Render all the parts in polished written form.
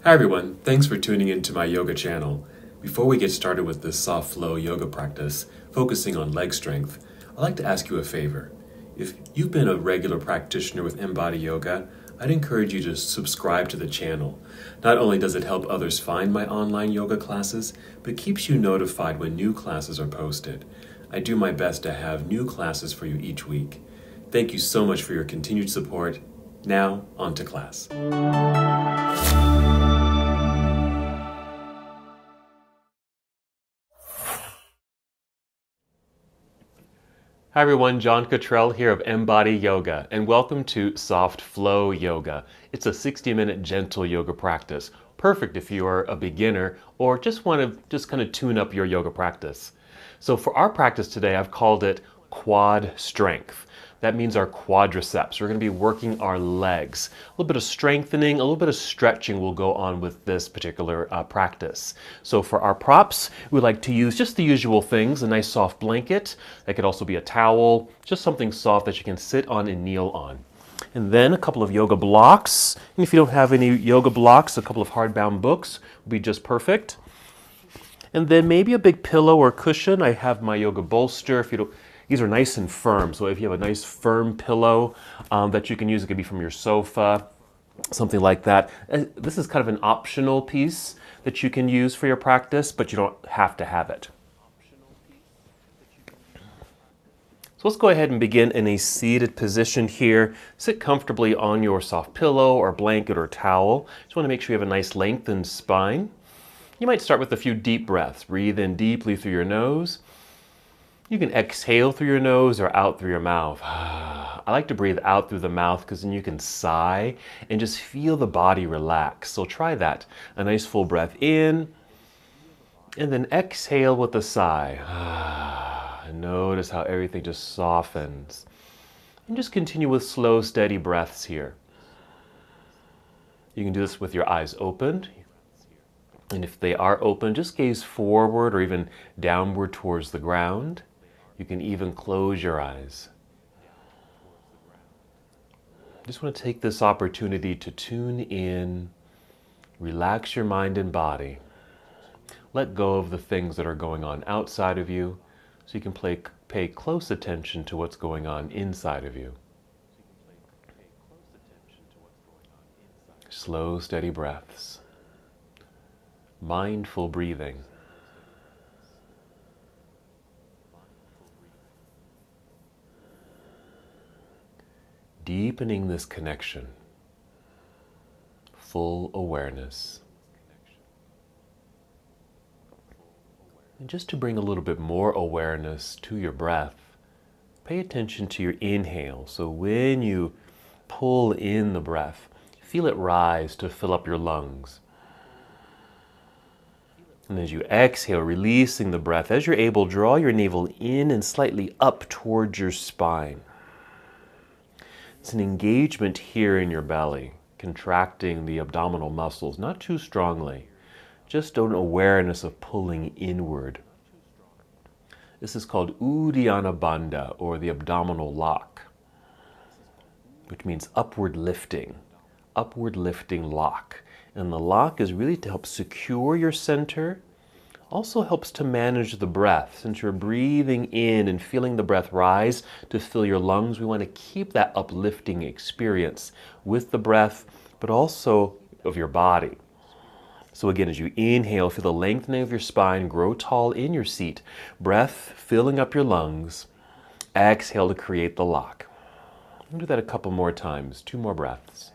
Hi everyone, thanks for tuning in to my yoga channel. Before we get started with this soft flow yoga practice, focusing on leg strength, I'd like to ask you a favor. If you've been a regular practitioner with MBODY Yoga, I'd encourage you to subscribe to the channel. Not only does it help others find my online yoga classes, but it keeps you notified when new classes are posted. I do my best to have new classes for you each week. Thank you so much for your continued support. Now, on to class. Hi everyone, John Cottrell here of MBODY Yoga, and welcome to Soft Flow Yoga. It's a 60-minute gentle yoga practice, perfect if you are a beginner or just want to kind of tune up your yoga practice. So for our practice today, I've called it quad strength. That means our quadriceps. We're going to be working our legs. A little bit of strengthening, a little bit of stretching will go on with this particular practice. So for our props, we like to use just the usual things, a nice soft blanket. That could also be a towel, just something soft that you can sit on and kneel on. And then a couple of yoga blocks. And if you don't have any yoga blocks, a couple of hardbound books would be just perfect. And then maybe a big pillow or cushion. I have my yoga bolster. These are nice and firm, so if you have a nice firm pillow that you can use, it could be from your sofa, something like that. This is kind of an optional piece that you can use for your practice, but you don't have to have it. So let's go ahead and begin in a seated position here. Sit comfortably on your soft pillow or blanket or towel. Just want to make sure you have a nice lengthened spine. You might start with a few deep breaths. Breathe in deeply through your nose. You can exhale through your nose or out through your mouth. I like to breathe out through the mouth because then you can sigh and just feel the body relax. So try that. A nice full breath in and then exhale with a sigh. And notice how everything just softens. And just continue with slow, steady breaths here. You can do this with your eyes opened. And if they are open, just gaze forward or even downward towards the ground. You can even close your eyes. Just want to take this opportunity to tune in, relax your mind and body. Let go of the things that are going on outside of you so you can pay close attention to what's going on inside of you. Slow, steady breaths. Mindful breathing. Deepening this connection. Full awareness. And just to bring a little bit more awareness to your breath, pay attention to your inhale. So when you pull in the breath, feel it rise to fill up your lungs. And as you exhale, releasing the breath, as you're able, draw your navel in and slightly up towards your spine. It's an engagement here in your belly, contracting the abdominal muscles, not too strongly, just an awareness of pulling inward. This is called Uddiyana Bandha, or the abdominal lock, which means upward lifting lock. And the lock is really to help secure your center. Also helps to manage the breath. Since you're breathing in and feeling the breath rise to fill your lungs, we want to keep that uplifting experience with the breath, but also of your body. So again, as you inhale, feel the lengthening of your spine, grow tall in your seat. Breath filling up your lungs. Exhale to create the lock. We'll do that a couple more times, 2 more breaths.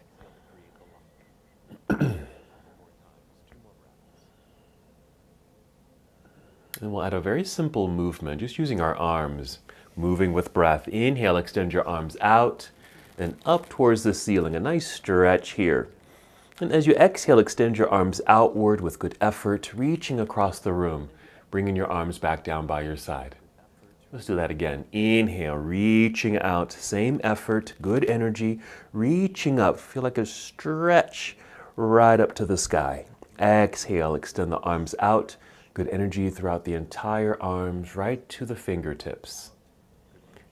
And we'll add a very simple movement, just using our arms, moving with breath. Inhale, extend your arms out, then up towards the ceiling. A nice stretch here. And as you exhale, extend your arms outward with good effort, reaching across the room, bringing your arms back down by your side. Let's do that again. Inhale, reaching out, same effort, good energy, reaching up. Feel like a stretch right up to the sky. Exhale, extend the arms out. Good energy throughout the entire arms, right to the fingertips.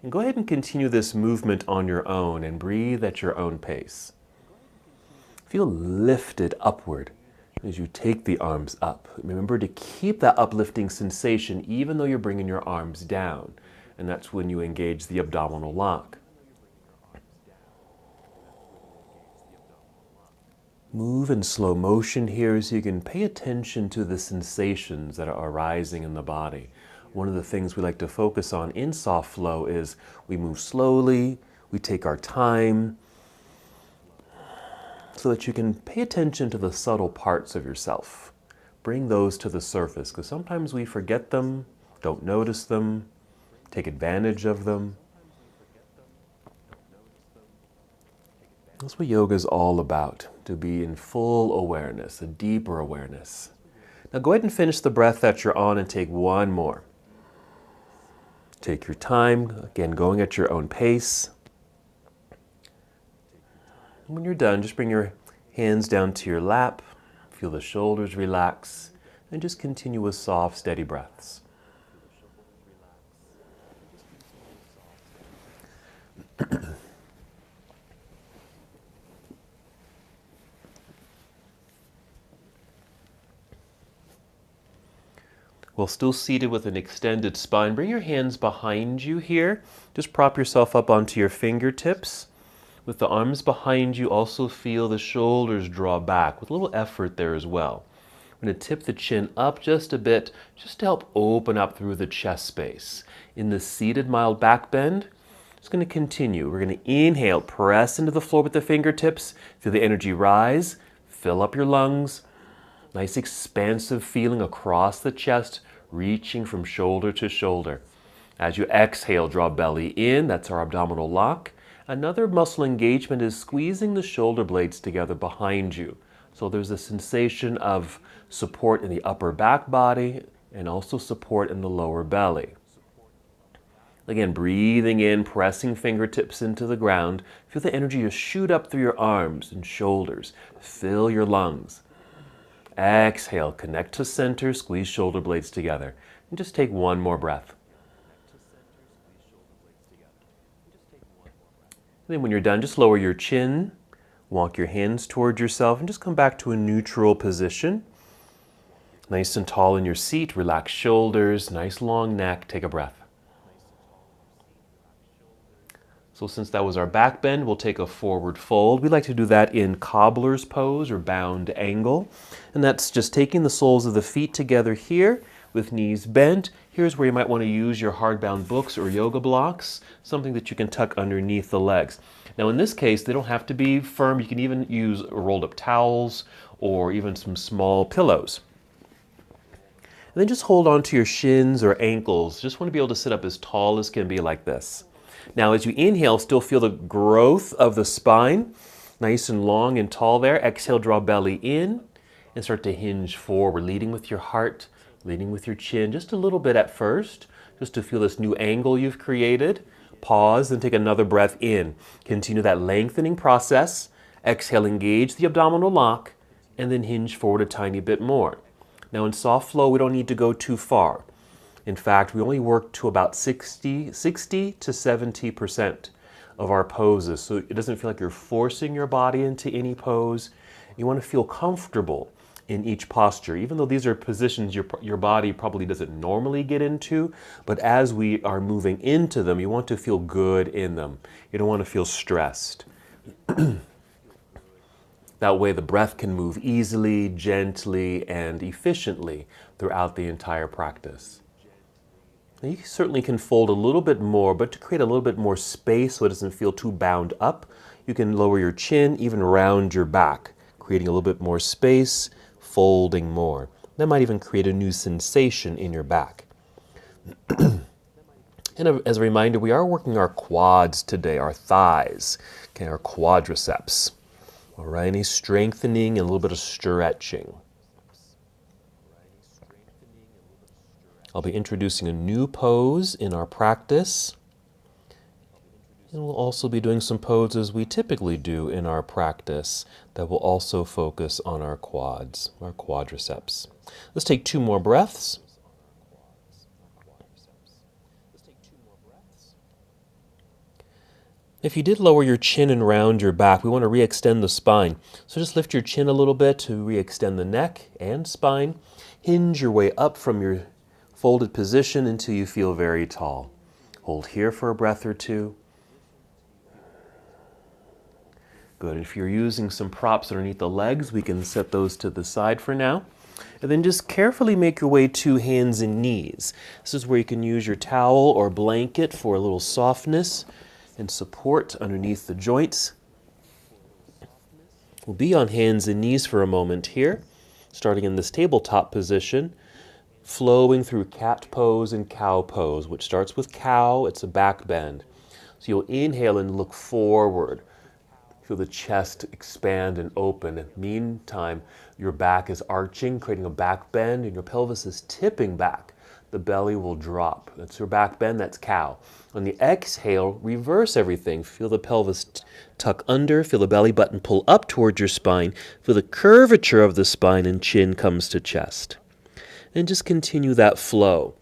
And go ahead and continue this movement on your own and breathe at your own pace. Feel lifted upward. As you take the arms up, remember to keep that uplifting sensation even though you're bringing your arms down. And that's when you engage the abdominal lock. Move in slow motion here so you can pay attention to the sensations that are arising in the body. One of the things we like to focus on in soft flow is we move slowly, we take our time, so that you can pay attention to the subtle parts of yourself. Bring those to the surface, because sometimes we forget them, don't notice them, take advantage of them. That's what yoga is all about, to be in full awareness, a deeper awareness. Now go ahead and finish the breath that you're on and take one more. Take your time, again, going at your own pace. When you're done, just bring your hands down to your lap, feel the shoulders relax, and just continue with soft, steady breaths. While still seated with an extended spine, bring your hands behind you here. Just prop yourself up onto your fingertips. With the arms behind you, also feel the shoulders draw back with a little effort there as well. I'm going to tip the chin up just a bit, just to help open up through the chest space. In the seated mild back bend, just going to continue. We're going to inhale, press into the floor with the fingertips, feel the energy rise, fill up your lungs. Nice expansive feeling across the chest, reaching from shoulder to shoulder. As you exhale, draw belly in, that's our abdominal lock. Another muscle engagement is squeezing the shoulder blades together behind you. So there's a sensation of support in the upper back body and also support in the lower belly. Again, breathing in, pressing fingertips into the ground. Feel the energy just shoot up through your arms and shoulders. Fill your lungs. Exhale, connect to center, squeeze shoulder blades together. And just take one more breath. And then when you're done, just lower your chin, walk your hands toward yourself, and just come back to a neutral position. Nice and tall in your seat, relax shoulders, nice long neck, take a breath. So since that was our back bend, we'll take a forward fold. We like to do that in cobbler's pose or bound angle. And that's just taking the soles of the feet together here with knees bent. Here's where you might want to use your hardbound books or yoga blocks, something that you can tuck underneath the legs. Now in this case, they don't have to be firm. You can even use rolled up towels or even some small pillows. And then just hold on to your shins or ankles. Just want to be able to sit up as tall as can be like this. Now as you inhale, still feel the growth of the spine, nice and long and tall there. Exhale, draw belly in and start to hinge forward, leading with your heart, leading with your chin, just a little bit at first, just to feel this new angle you've created. Pause and take another breath in. Continue that lengthening process. Exhale, engage the abdominal lock, and then hinge forward a tiny bit more. Now in soft flow, we don't need to go too far. In fact, we only work to about 60 to 70% of our poses. So it doesn't feel like you're forcing your body into any pose. You want to feel comfortable in each posture, even though these are positions your body probably doesn't normally get into. But as we are moving into them, you want to feel good in them. You don't want to feel stressed. That way the breath can move easily, gently, and efficiently throughout the entire practice. Now you certainly can fold a little bit more, but to create a little bit more space so it doesn't feel too bound up, you can lower your chin, even round your back, creating a little bit more space, folding more. That might even create a new sensation in your back. And as a reminder, we are working our quads today, our thighs, okay, our quadriceps. All right, any strengthening and a little bit of stretching. I'll be introducing a new pose in our practice. And we'll also be doing some poses we typically do in our practice that will also focus on our quads, our quadriceps. Let's take two more breaths. If you did lower your chin and round your back, we want to re-extend the spine. So just lift your chin a little bit to re-extend the neck and spine. Hinge your way up from your folded position until you feel very tall. Hold here for a breath or two. Good. If you're using some props underneath the legs, we can set those to the side for now. And then just carefully make your way to hands and knees. This is where you can use your towel or blanket for a little softness and support underneath the joints. We'll be on hands and knees for a moment here, starting in this tabletop position, flowing through cat pose and cow pose, which starts with cow. It's a back bend. So you'll inhale and look forward. Feel the chest expand and open. Meantime, your back is arching, creating a back bend, and your pelvis is tipping back. The belly will drop. That's your back bend, that's cow. On the exhale, reverse everything. Feel the pelvis tuck under, feel the belly button pull up towards your spine, feel the curvature of the spine and chin comes to chest. And just continue that flow.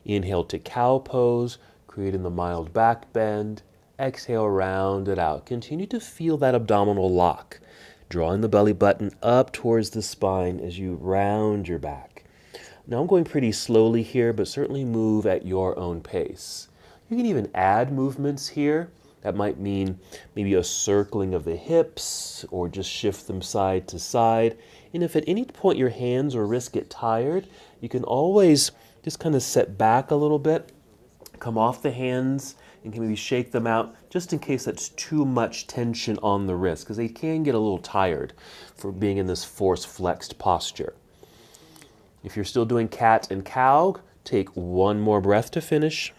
Inhale to cow pose, creating the mild back bend. Exhale, round it out. Continue to feel that abdominal lock, drawing the belly button up towards the spine as you round your back. Now I'm going pretty slowly here, but certainly move at your own pace. You can even add movements here. That might mean maybe a circling of the hips or just shift them side to side. And if at any point your hands or wrists get tired, you can always just kind of set back a little bit, come off the hands, and can maybe shake them out just in case that's too much tension on the wrist, because they can get a little tired for being in this force flexed posture. If you're still doing cat and cow, take one more breath to finish.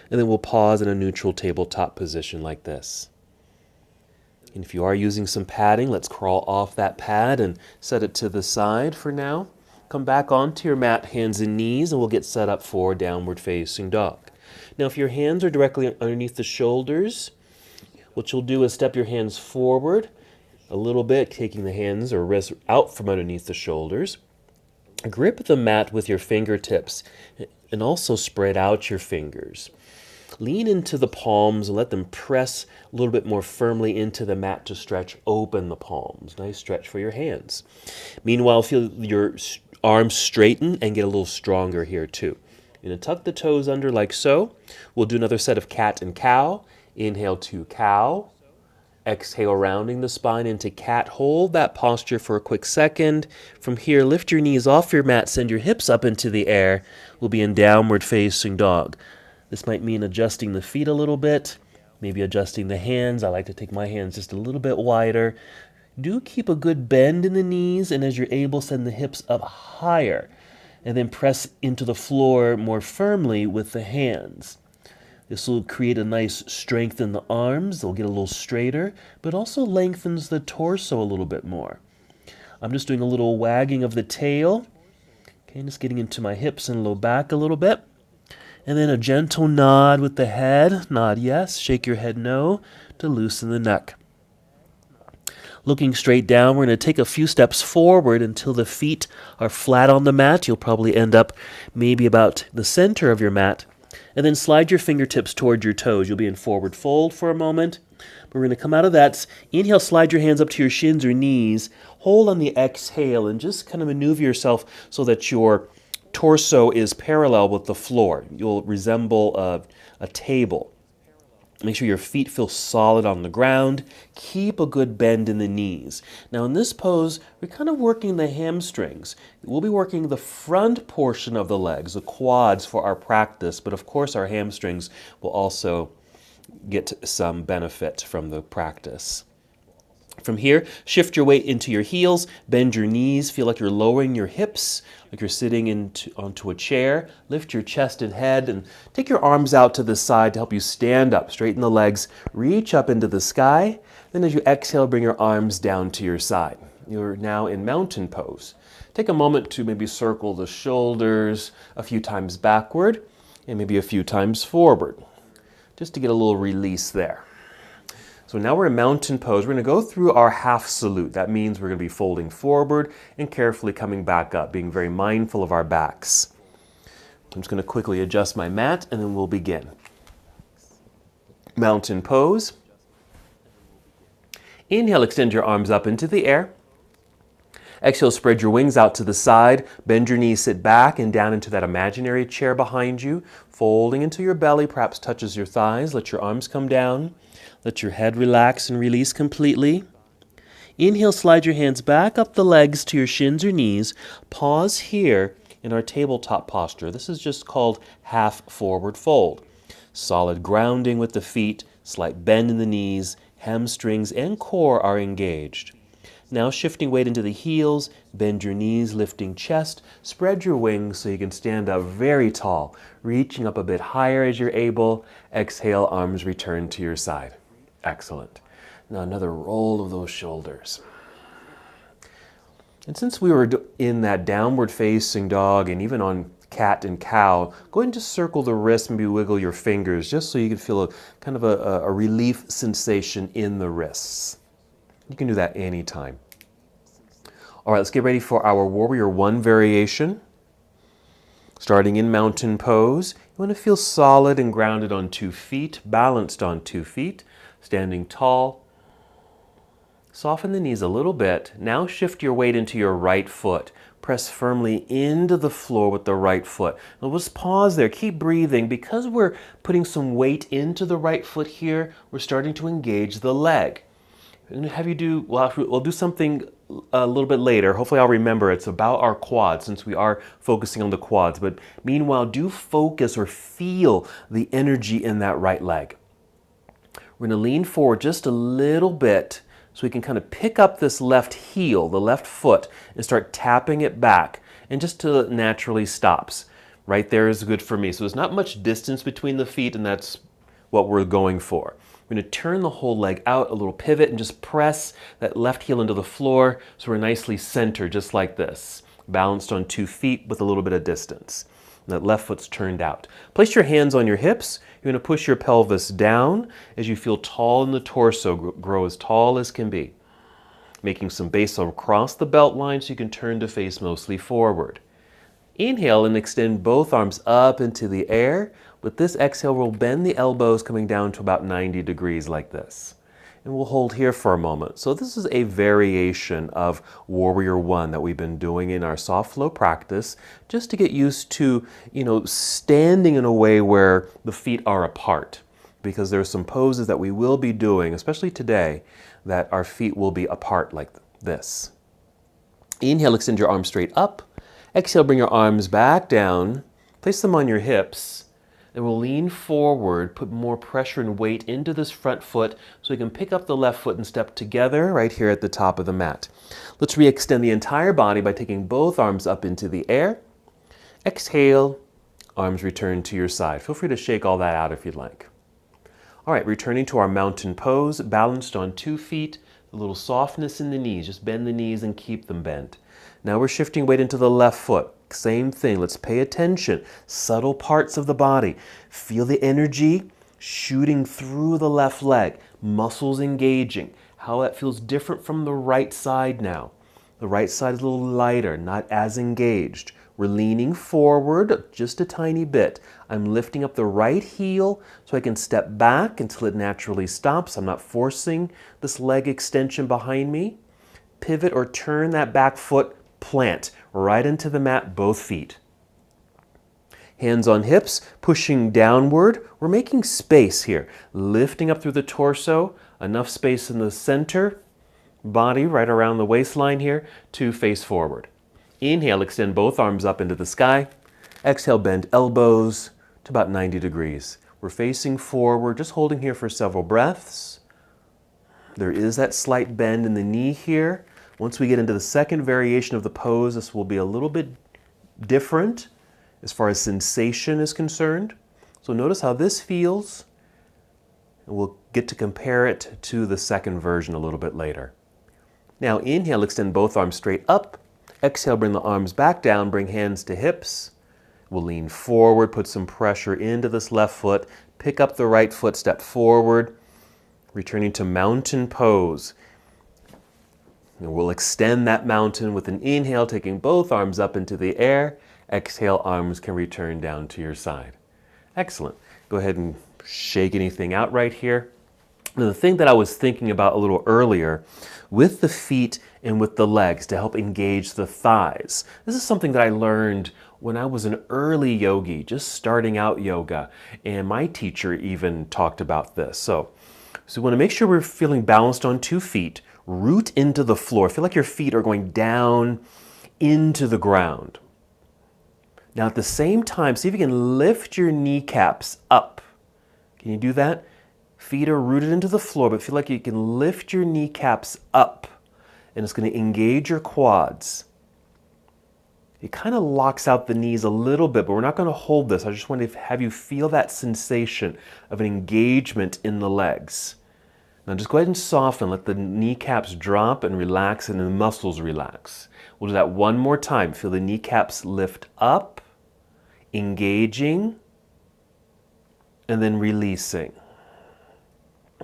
And then we'll pause in a neutral tabletop position like this. And if you are using some padding, let's crawl off that pad and set it to the side for now. Come back onto your mat, hands and knees, and we'll get set up for downward facing dog. Now, if your hands are directly underneath the shoulders, what you'll do is step your hands forward a little bit, taking the hands or wrists out from underneath the shoulders. Grip the mat with your fingertips and also spread out your fingers. Lean into the palms and let them press a little bit more firmly into the mat to stretch open the palms. Nice stretch for your hands. Meanwhile, feel your arms straighten and get a little stronger here too. You're going to tuck the toes under like so. We'll do another set of cat and cow. Inhale to cow. Exhale, rounding the spine into cat. Hold that posture for a quick second. From here, lift your knees off your mat. Send your hips up into the air. We'll be in downward facing dog. This might mean adjusting the feet a little bit, maybe adjusting the hands. I like to take my hands just a little bit wider. Do keep a good bend in the knees, and as you're able, send the hips up higher, and then press into the floor more firmly with the hands. This will create a nice strength in the arms. They'll get a little straighter, but also lengthens the torso a little bit more. I'm just doing a little wagging of the tail. Okay, just getting into my hips and low back a little bit. And then a gentle nod with the head. Nod yes, shake your head no, to loosen the neck. Looking straight down, we're going to take a few steps forward until the feet are flat on the mat. You'll probably end up maybe about the center of your mat. And then slide your fingertips toward your toes. You'll be in forward fold for a moment. We're going to come out of that. Inhale, slide your hands up to your shins or knees. Hold on the exhale and just kind of maneuver yourself so that your torso is parallel with the floor. You'll resemble a table. Make sure your feet feel solid on the ground. Keep a good bend in the knees. Now in this pose, we're kind of working the hamstrings. We'll be working the front portion of the legs, the quads for our practice, but of course our hamstrings will also get some benefit from the practice. From here, shift your weight into your heels, bend your knees, feel like you're lowering your hips, like you're sitting onto a chair. Lift your chest and head and take your arms out to the side to help you stand up. Straighten the legs, reach up into the sky. Then as you exhale, bring your arms down to your side. You're now in mountain pose. Take a moment to maybe circle the shoulders a few times backward and maybe a few times forward, just to get a little release there. So now we're in mountain pose. We're going to go through our half salute. That means we're going to be folding forward and carefully coming back up, being very mindful of our backs. I'm just going to quickly adjust my mat and then we'll begin. Mountain pose. Inhale, extend your arms up into the air. Exhale, spread your wings out to the side. Bend your knees, sit back and down into that imaginary chair behind you. Folding into your belly, perhaps touches your thighs. Let your arms come down. Let your head relax and release completely. Inhale, slide your hands back up the legs to your shins or knees. Pause here in our tabletop posture. This is just called half forward fold. Solid grounding with the feet, slight bend in the knees, hamstrings and core are engaged. Now shifting weight into the heels, bend your knees, lifting chest, spread your wings so you can stand up very tall, reaching up a bit higher as you're able. Exhale, arms return to your side. Excellent. Now another roll of those shoulders. And since we were in that downward facing dog and even on cat and cow, go ahead and just circle the wrists, maybe wiggle your fingers just so you can feel a kind of a relief sensation in the wrists. You can do that anytime. All right, let's get ready for our Warrior One variation. Starting in mountain pose, you want to feel solid and grounded on 2 feet, balanced on 2 feet, standing tall. Soften the knees a little bit. Now shift your weight into your right foot. Press firmly into the floor with the right foot. Now let's pause there. Keep breathing. Because we're putting some weight into the right foot here, we're starting to engage the leg. And have you do, well, we'll do something a little bit later. Hopefully I'll remember it's about our quads since we are focusing on the quads. But meanwhile, do focus or feel the energy in that right leg. We're going to lean forward just a little bit so we can kind of pick up this left heel, the left foot, and start tapping it back. And just till it naturally stops. Right there is good for me. So there's not much distance between the feet, and that's what we're going for. We're going to turn the whole leg out, a little pivot, and just press that left heel into the floor so we're nicely centered, just like this. Balanced on 2 feet with a little bit of distance. And that left foot's turned out. Place your hands on your hips. You're going to push your pelvis down as you feel tall in the torso, grow as tall as can be. Making some base across the belt line so you can turn to face mostly forward. Inhale and extend both arms up into the air. With this exhale, we'll bend the elbows coming down to about 90 degrees like this. And we'll hold here for a moment. So this is a variation of Warrior One that we've been doing in our soft flow practice just to get used to, standing in a way where the feet are apart. Because there are some poses that we will be doing, especially today, that our feet will be apart like this. Inhale, extend your arms straight up. Exhale, bring your arms back down. Place them on your hips. And we'll lean forward, put more pressure and weight into this front foot so we can pick up the left foot and step together right here at the top of the mat. Let's re-extend the entire body by taking both arms up into the air. Exhale, arms return to your side. Feel free to shake all that out if you'd like. All right, returning to our mountain pose, balanced on 2 feet, a little softness in the knees. Just bend the knees and keep them bent. Now we're shifting weight into the left foot. Same thing. Let's pay attention. Subtle parts of the body. Feel the energy shooting through the left leg. Muscles engaging. How that feels different from the right side now. The right side is a little lighter, not as engaged. We're leaning forward just a tiny bit. I'm lifting up the right heel so I can step back until it naturally stops. I'm not forcing this leg extension behind me. Pivot or turn that back foot, plant right into the mat, both feet. Hands on hips, pushing downward. We're making space here, lifting up through the torso, enough space in the center, body right around the waistline here to face forward. Inhale, extend both arms up into the sky. Exhale, bend elbows to about 90 degrees. We're facing forward, just holding here for several breaths. There is that slight bend in the knee here. Once we get into the second variation of the pose, this will be a little bit different as far as sensation is concerned. So notice how this feels, and we'll get to compare it to the second version a little bit later. Now inhale, extend both arms straight up. Exhale, bring the arms back down, bring hands to hips. We'll lean forward, put some pressure into this left foot, pick up the right foot, step forward, returning to mountain pose. And we'll extend that mountain with an inhale, taking both arms up into the air. Exhale, arms can return down to your side. Excellent. Go ahead and Shake anything out right here. Now, the thing that I was thinking about a little earlier, with the feet and with the legs to help engage the thighs. This is something that I learned when I was an early yogi, just starting out yoga. And my teacher even talked about this. So we want to make sure we're feeling balanced on 2 feet. Root into the floor. Feel like your feet are going down into the ground. Now at the same time, see if you can lift your kneecaps up. Can you do that? Feet are rooted into the floor, but feel like you can lift your kneecaps up, and it's going to engage your quads. It kind of locks out the knees a little bit, but we're not going to hold this. I just want to have you feel that sensation of an engagement in the legs. Now just go ahead and soften. Let the kneecaps drop and relax, and the muscles relax. We'll do that one more time. Feel the kneecaps lift up, engaging, and then releasing.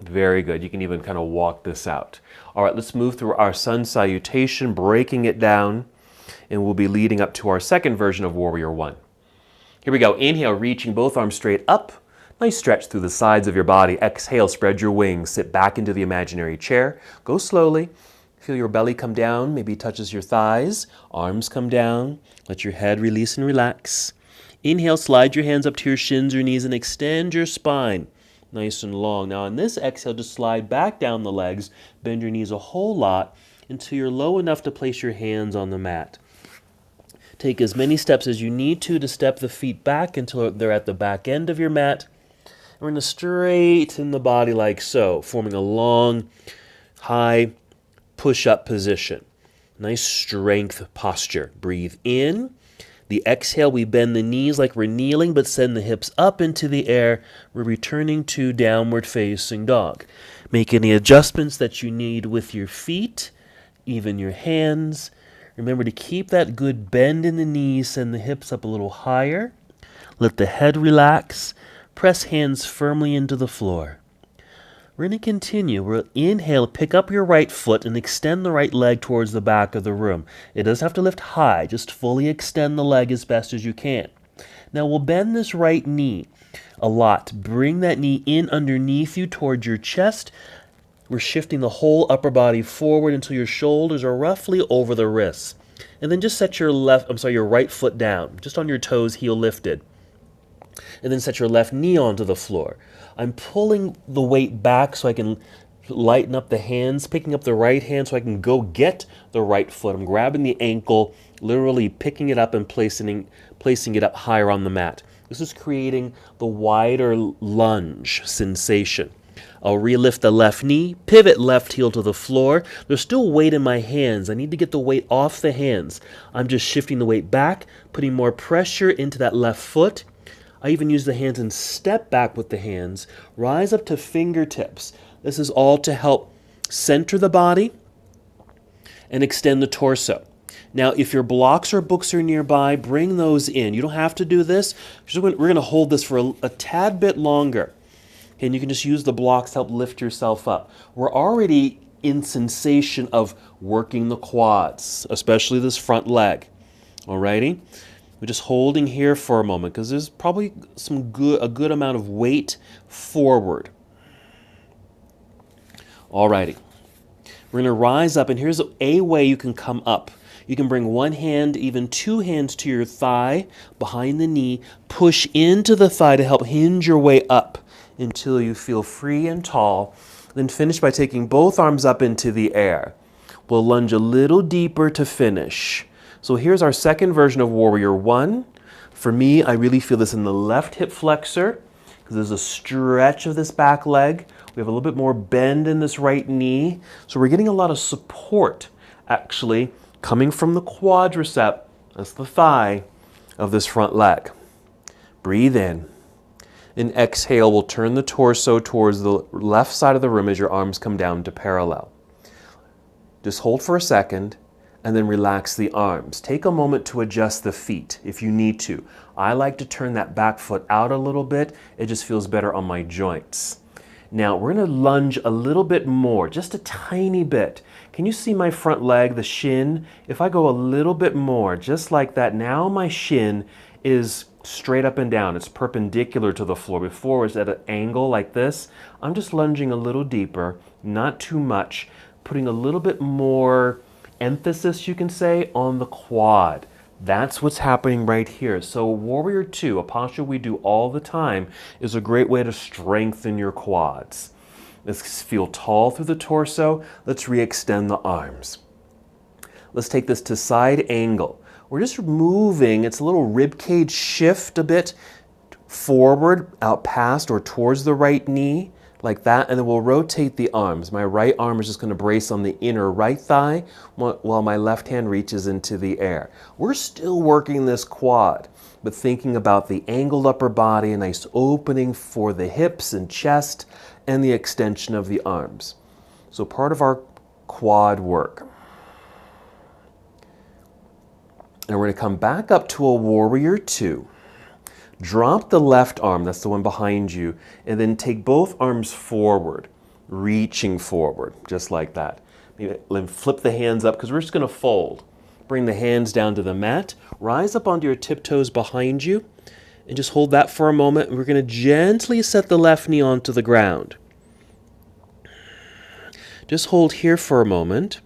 Very good. You can even kind of walk this out. All right, let's move through our sun salutation, breaking it down, and we'll be leading up to our second version of Warrior One. Here we go. Inhale, reaching both arms straight up. Nice stretch through the sides of your body. Exhale, spread your wings. Sit back into the imaginary chair. Go slowly. Feel your belly come down. Maybe it touches your thighs. Arms come down. Let your head release and relax. Inhale, slide your hands up to your shins or knees and extend your spine. Nice and long. Now on this exhale, just slide back down the legs, bend your knees a whole lot until you're low enough to place your hands on the mat. Take as many steps as you need to step the feet back until they're at the back end of your mat. We're going to straighten the body like so, forming a long, high push-up position. Nice strength posture. Breathe in. The exhale, we bend the knees like we're kneeling, but send the hips up into the air. We're returning to downward facing dog. Make any adjustments that you need with your feet, even your hands. Remember to keep that good bend in the knees, send the hips up a little higher. Let the head relax. Press hands firmly into the floor. We're going to continue. We'll inhale, pick up your right foot and extend the right leg towards the back of the room. It doesn't have to lift high, just fully extend the leg as best as you can. Now we'll bend this right knee a lot. Bring that knee in underneath you towards your chest. We're shifting the whole upper body forward until your shoulders are roughly over the wrists. And then just set your your right foot down, just on your toes, heel lifted. And then set your left knee onto the floor. I'm pulling the weight back so I can lighten up the hands, picking up the right hand so I can go get the right foot. I'm grabbing the ankle, literally picking it up and placing it up higher on the mat. This is creating the wider lunge sensation. I'll relift the left knee, pivot left heel to the floor. There's still weight in my hands. I need to get the weight off the hands. I'm just shifting the weight back, putting more pressure into that left foot. I even use the hands and step back with the hands, rise up to fingertips. This is all to help center the body and extend the torso. Now, if your blocks or books are nearby, bring those in. You don't have to do this. We're going to hold this for a tad bit longer. And you can just use the blocks to help lift yourself up. We're already in sensation of working the quads, especially this front leg. Alrighty? We're just holding here for a moment because there's probably a good amount of weight forward. Alrighty. We're going to rise up, and here's a way you can come up. You can bring one hand, even 2 hands to your thigh, behind the knee. Push into the thigh to help hinge your way up until you feel free and tall. Then finish by taking both arms up into the air. We'll lunge a little deeper to finish. So here's our second version of Warrior One. For me, I really feel this in the left hip flexor because there's a stretch of this back leg. We have a little bit more bend in this right knee. So we're getting a lot of support, actually, coming from the quadricep, that's the thigh, of this front leg. Breathe in. And exhale, we'll turn the torso towards the left side of the room as your arms come down to parallel. Just hold for a second and then relax the arms. Take a moment to adjust the feet if you need to. I like to turn that back foot out a little bit. It just feels better on my joints. Now we're going to lunge a little bit more, just a tiny bit. Can you see my front leg, the shin? If I go a little bit more, just like that, now my shin is straight up and down. It's perpendicular to the floor. Before it was at an angle like this. I'm just lunging a little deeper, not too much, putting a little bit more emphasis, you can say, on the quad. That's what's happening right here. So Warrior 2, a posture we do all the time, is a great way to strengthen your quads. Let's feel tall through the torso. Let's re-extend the arms. Let's take this to side angle. We're just moving, it's a little rib cage shift a bit forward, out past or towards the right knee, like that, and then we'll rotate the arms. My right arm is just going to brace on the inner right thigh while my left hand reaches into the air. We're still working this quad, but thinking about the angled upper body, a nice opening for the hips and chest, and the extension of the arms. So part of our quad work. And we're going to come back up to a Warrior 2. Drop the left arm, that's the one behind you, and then take both arms forward, reaching forward, just like that. Then flip the hands up, because we're just going to fold. Bring the hands down to the mat, rise up onto your tiptoes behind you, and just hold that for a moment. And we're going to gently set the left knee onto the ground. Just hold here for a moment.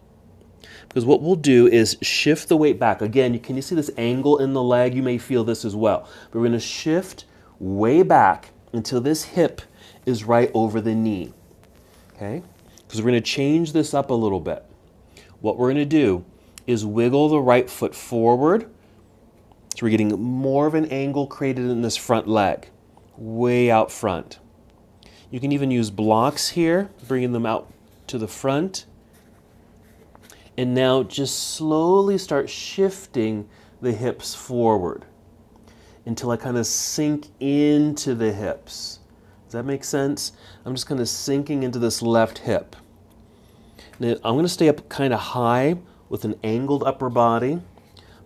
Because what we'll do is shift the weight back. Again, can you see this angle in the leg? You may feel this as well. But we're going to shift way back until this hip is right over the knee. Okay? Because we're going to change this up a little bit. What we're going to do is wiggle the right foot forward. So we're getting more of an angle created in this front leg, way out front. You can even use blocks here, bringing them out to the front. And now just slowly start shifting the hips forward until I kind of sink into the hips. Does that make sense? I'm just kind of sinking into this left hip. Now, I'm going to stay up kind of high with an angled upper body.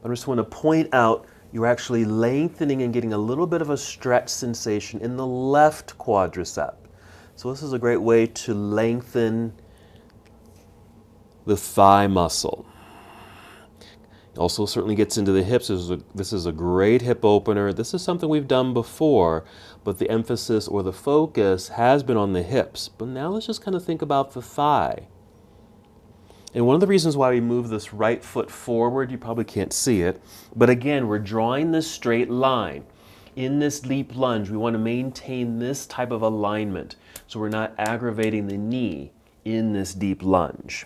I just want to point out you're actually lengthening and getting a little bit of a stretch sensation in the left quadricep. So this is a great way to lengthen the thigh muscle. It also certainly gets into the hips. This is a great hip opener. This is something we've done before, but the emphasis or the focus has been on the hips. But now let's just kind of think about the thigh. And one of the reasons why we move this right foot forward, you probably can't see it, but again, we're drawing this straight line. In this deep lunge, we want to maintain this type of alignment so we're not aggravating the knee in this deep lunge.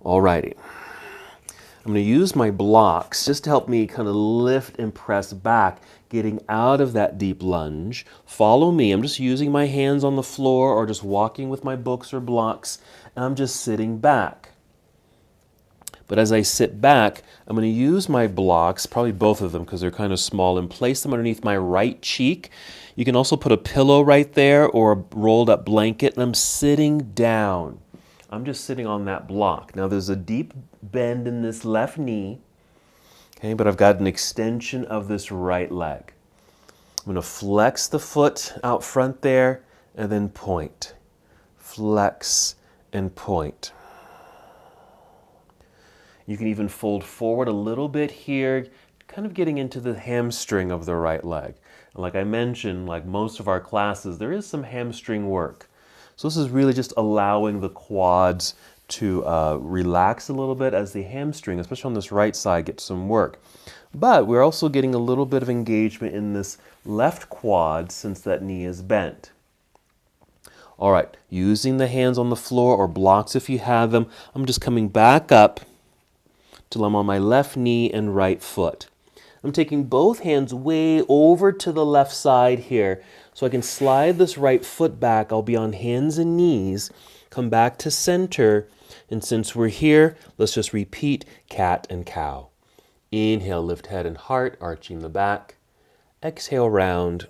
Alrighty, I'm going to use my blocks just to help me kind of lift and press back, getting out of that deep lunge. Follow me. I'm just using my hands on the floor or just walking with my books or blocks, and I'm just sitting back. But as I sit back, I'm going to use my blocks, probably both of them because they're kind of small, and place them underneath my right cheek. You can also put a pillow right there or a rolled up blanket, and I'm sitting down. I'm just sitting on that block. Now there's a deep bend in this left knee, okay, but I've got an extension of this right leg. I'm going to flex the foot out front there and then point. Flex and point. You can even fold forward a little bit here, kind of getting into the hamstring of the right leg. And like I mentioned, like most of our classes, there is some hamstring work. So this is really just allowing the quads to relax a little bit as the hamstring, especially on this right side, gets some work. But we're also getting a little bit of engagement in this left quad since that knee is bent. All right, using the hands on the floor or blocks if you have them, I'm just coming back up till I'm on my left knee and right foot. I'm taking both hands way over to the left side here so I can slide this right foot back. I'll be on hands and knees, come back to center, and since we're here, let's just repeat cat and cow. Inhale, lift head and heart, arching the back. Exhale, round.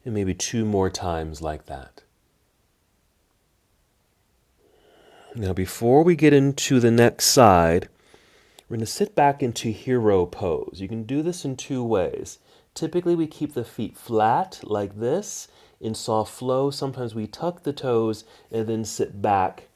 And maybe 2 more times like that. Now before we get into the next side, we're going to sit back into hero pose. You can do this in 2 ways. Typically we keep the feet flat like this. In soft flow, sometimes we tuck the toes and then sit back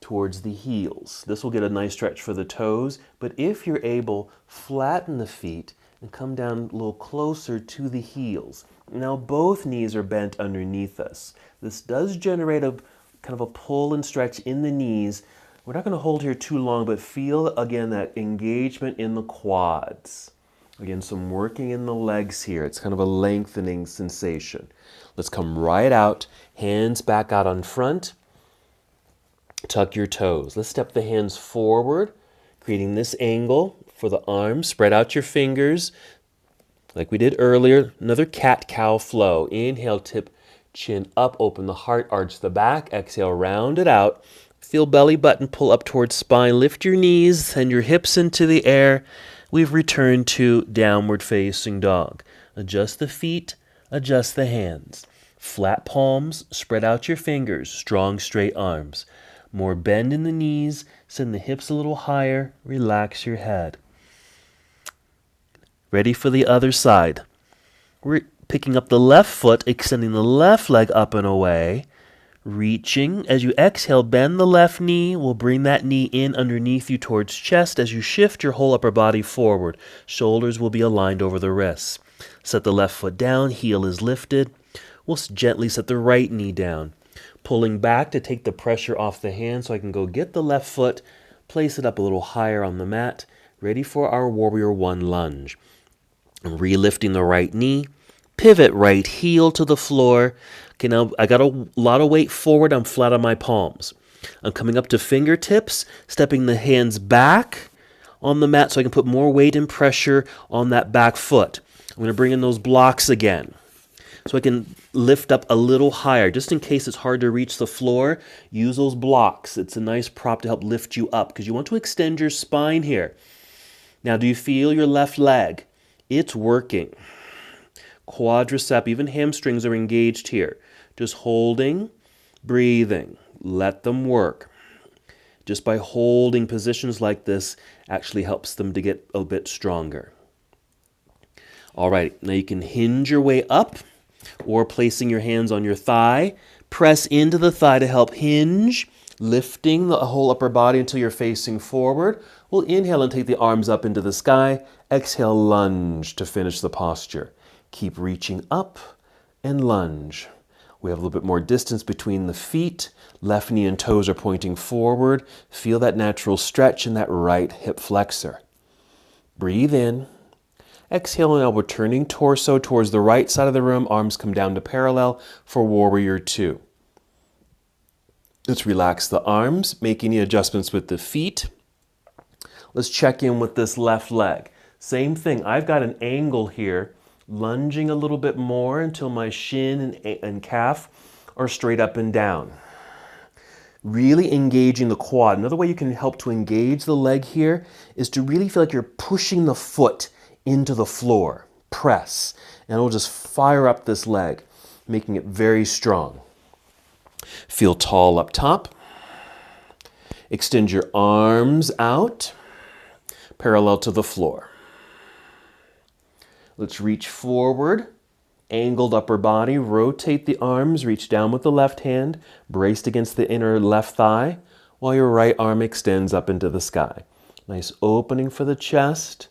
towards the heels. This will get a nice stretch for the toes, but if you're able, flatten the feet and come down a little closer to the heels. Now both knees are bent underneath us. This does generate a kind of a pull and stretch in the knees. We're not going to hold here too long, but feel again that engagement in the quads. Again, some working in the legs here. It's kind of a lengthening sensation. Let's come right out, hands back out on front. Tuck your toes. Let's step the hands forward, creating this angle for the arms. Spread out your fingers like we did earlier. Another cat-cow flow. Inhale, tip chin up, open the heart, arch the back. Exhale, round it out. Feel belly button pull up towards spine. Lift your knees, send your hips into the air. We've returned to downward facing dog. Adjust the feet, adjust the hands. Flat palms, spread out your fingers, strong straight arms. More bend in the knees, send the hips a little higher, relax your head. Ready for the other side. We're picking up the left foot, extending the left leg up and away. Reaching. As you exhale, bend the left knee. We'll bring that knee in underneath you towards chest. As you shift your whole upper body forward, shoulders will be aligned over the wrists. Set the left foot down, heel is lifted. We'll gently set the right knee down. Pulling back to take the pressure off the hand so I can go get the left foot, place it up a little higher on the mat. Ready for our Warrior One lunge. Relifting the right knee. Pivot right heel to the floor. Okay, now I got a lot of weight forward. I'm flat on my palms. I'm coming up to fingertips, stepping the hands back on the mat so I can put more weight and pressure on that back foot. I'm going to bring in those blocks again so I can lift up a little higher. Just in case it's hard to reach the floor, use those blocks. It's a nice prop to help lift you up because you want to extend your spine here. Now, do you feel your left leg? It's working. Quadriceps, even hamstrings are engaged here. Just holding, breathing, let them work. Just by holding positions like this actually helps them to get a bit stronger. All right, now you can hinge your way up or placing your hands on your thigh. Press into the thigh to help hinge, lifting the whole upper body until you're facing forward. We'll inhale and take the arms up into the sky. Exhale, lunge to finish the posture. Keep reaching up and lunge. We have a little bit more distance between the feet. Left knee and toes are pointing forward. Feel that natural stretch in that right hip flexor. Breathe in. Exhale, now we're turning torso towards the right side of the room. Arms come down to parallel for Warrior Two. Let's relax the arms, make any adjustments with the feet. Let's check in with this left leg. Same thing, I've got an angle here, lunging a little bit more until my shin and calf are straight up and down. Really engaging the quad. Another way you can help to engage the leg here is to really feel like you're pushing the foot into the floor. Press. And it'll just fire up this leg, making it very strong. Feel tall up top. Extend your arms out, parallel to the floor. Let's reach forward, angled upper body, rotate the arms, reach down with the left hand, braced against the inner left thigh, while your right arm extends up into the sky. Nice opening for the chest.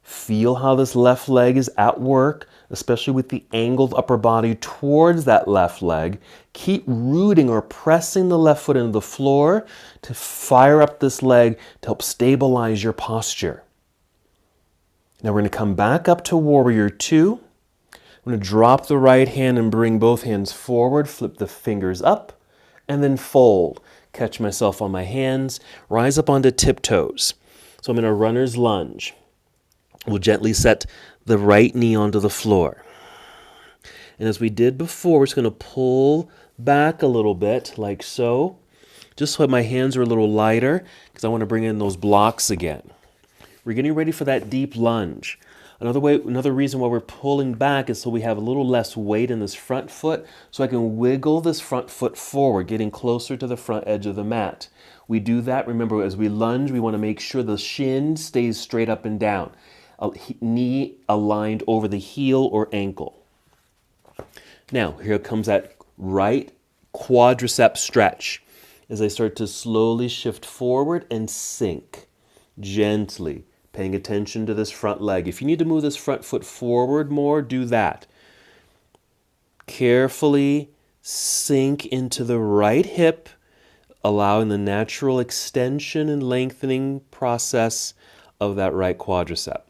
Feel how this left leg is at work, especially with the angled upper body towards that left leg. Keep rooting or pressing the left foot into the floor to fire up this leg to help stabilize your posture. Now we're going to come back up to Warrior Two. I'm going to drop the right hand and bring both hands forward, flip the fingers up, and then fold. Catch myself on my hands, rise up onto tiptoes. So I'm in a runner's lunge. We'll gently set the right knee onto the floor. And as we did before, we're just going to pull back a little bit, like so, just so my hands are a little lighter, because I want to bring in those blocks again. We're getting ready for that deep lunge. Another reason why we're pulling back is so we have a little less weight in this front foot, so I can wiggle this front foot forward, getting closer to the front edge of the mat. We do that, remember, as we lunge, we want to make sure the shin stays straight up and down. Knee aligned over the heel or ankle. Now, here comes that right quadricep stretch as I start to slowly shift forward and sink gently, paying attention to this front leg. If you need to move this front foot forward more, do that. Carefully sink into the right hip, allowing the natural extension and lengthening process of that right quadricep.